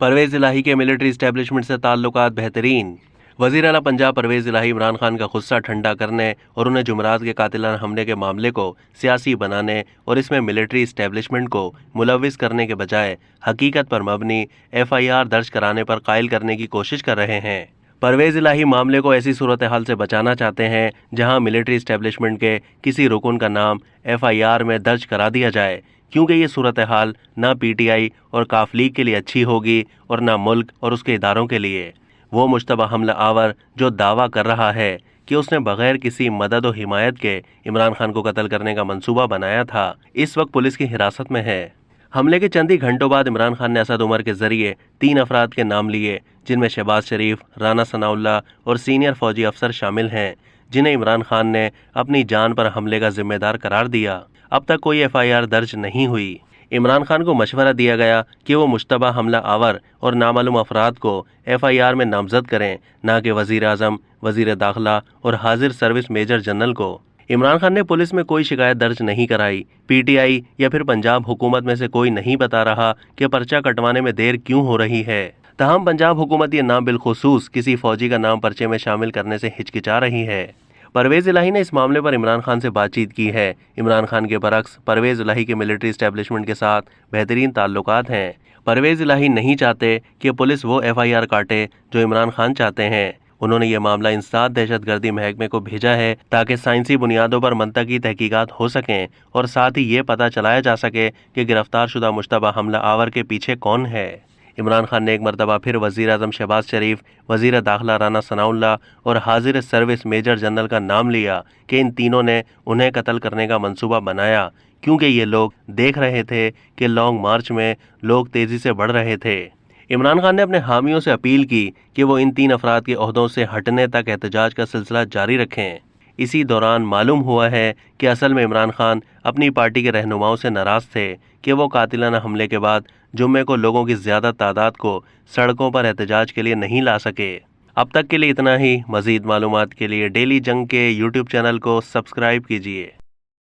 परवेज इलाही के military establishment से ताल्लुकात बेहतरीन। वजीर आला पंजाब परवेज इलाही इमरान खान का गुस्सा ठंडा करने और उन्हें जुमरात के कातिलाना हमले के मामले को सियासी बनाने और इसमें मिलिट्री एस्टेब्लिशमेंट को मुलविस करने के बजाय हकीकत पर मबनी FIR दर्ज कराने पर कायल करने की कोशिश कर रहे हैं। परवेज इलाही मामले को ऐसी सूरत हाल से बचाना चाहते हैं जहां मिलिट्री एस्टेब्लिशमेंट के किसी रुकन का नाम FIR में दर्ज करा दिया जाए, क्योंकि ये सूरत हाल ना PTI और काफ लीग के लिए अच्छी होगी और ना मुल्क और उसके इदारों के लिए। वो मुश्तबा हमला आवर जो दावा कर रहा है कि उसने बगैर किसी मदद और हिमायत के इमरान खान को कत्ल करने का मंसूबा बनाया था, इस वक्त पुलिस की हिरासत में है। हमले के चंद ही घंटों बाद इमरान खान ने असद उमर के जरिए 3 अफराद के नाम लिए, जिनमें शहबाज शरीफ, राना सनाउल्लाह और सीनियर फौजी अफसर शामिल हैं, जिन्हें इमरान खान ने अपनी जान पर हमले का जिम्मेदार करार दिया। अब तक कोई FIR दर्ज नहीं हुई। इमरान खान को मशवरा दिया गया कि वो मुश्तबा हमला आवर और नामालूम अफराद को FIR में नामजद करें, ना कि वजीर आजम, वजीर दाखिला और हाजिर सर्विस मेजर जनरल को। इमरान खान ने पुलिस में कोई शिकायत दर्ज नहीं कराई। PTI या फिर पंजाब हुकूमत में से कोई नहीं बता रहा कि पर्चा कटवाने में देर क्यों हो रही है। तहम पंजाब हुकूमत ये नाम बिलखुसूस किसी फौजी का नाम पर्चे में शामिल करने से हिचकिचा रही है। परवेज इलाही ने इस मामले पर इमरान खान से बातचीत की है। इमरान खान के बरक्स परवेज इलाही के मिलिट्री एस्टेब्लिशमेंट के साथ बेहतरीन ताल्लुकात हैं। परवेज इलाही नहीं चाहते कि पुलिस वो FIR काटे जो इमरान खान चाहते हैं। उन्होंने ये मामला इंसदाद दहशतगर्दी महकमे को भेजा है ताकि साइंसी बुनियादों पर मंतकी तहकीकात हो सकें और साथ ही ये पता चलाया जा सके कि गिरफ्तार शुदा मुश्तबा हमला आवर के पीछे कौन है। इमरान खान ने एक मरतबा फिर वजीर आजम शहबाज शरीफ, वजीर दाखिला राना सनाउल्लाह और हाजिर सर्विस मेजर जनरल का नाम लिया कि इन तीनों ने उन्हें कत्ल करने का मंसूबा बनाया, क्योंकि ये लोग देख रहे थे कि लॉन्ग मार्च में लोग तेजी से बढ़ रहे थे। इमरान खान ने अपने हामियों से अपील की कि वो इन 3 अफराद के ओहदों से हटने तक एहतजाज का सिलसिला जारी रखें। इसी दौरान मालूम हुआ है कि असल में इमरान खान अपनी पार्टी के रहनुमाओं से नाराज थे कि वो कातिलाना हमले के बाद जुम्मे को लोगों की ज्यादा तादाद को सड़कों पर एहतजाज के लिए नहीं ला सके। अब तक के लिए इतना ही। मजीद मालूमात के लिए डेली जंग के YouTube चैनल को सब्सक्राइब कीजिए।